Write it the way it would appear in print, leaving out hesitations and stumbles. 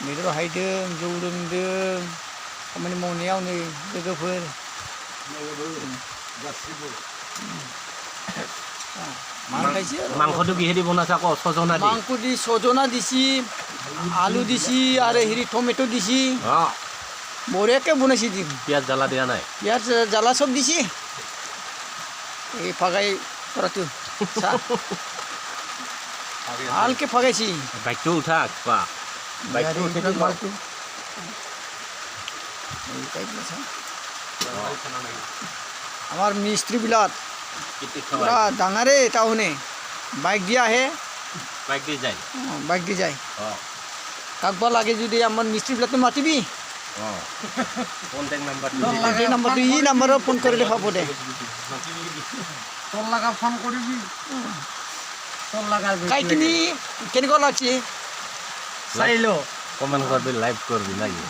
बेदर हायदों जौ लोंदों खामानि मावनायाव नै लोगोफोर মাংসটো কিহেদি বনাইছে আকৌ ছজনা দি মাংস দি ছজনা দিছি আলু দিছি আৰু হেৰি টমেটো দিছি বঢ়িয়াকৈ বনাইছি দিম পিঁয়াজ জ্বালা দিয়া নাই পিঁয়াজ জ্বালা চব দিছি এই ফাগাই কৰাটো ভালকৈ ফাগাইছি বাইকটো উঠা কোৱা বাইকটো উঠি দিবা আমাৰ মিস্ত্ৰীবিলাক পুৰা ডাঙৰে টাউনে বাইক দি আহে বাইক দি যায় বাইক দি যায় কাকবা লাগে যদি আমাৰ মিস্ত্ৰীবিলাকতো মাতিবি কণ্টেক্ট নাম্বাৰটো ই নাম্বাৰত ফোন কৰিলে পাব দে তোৰ লাগা ফোন কৰিবি তোৰ লাগা খাইকিনি কেনেকুৱা লাগছে চাইলো কমেন্ট কৰবি লাইভ কৰবি নাকি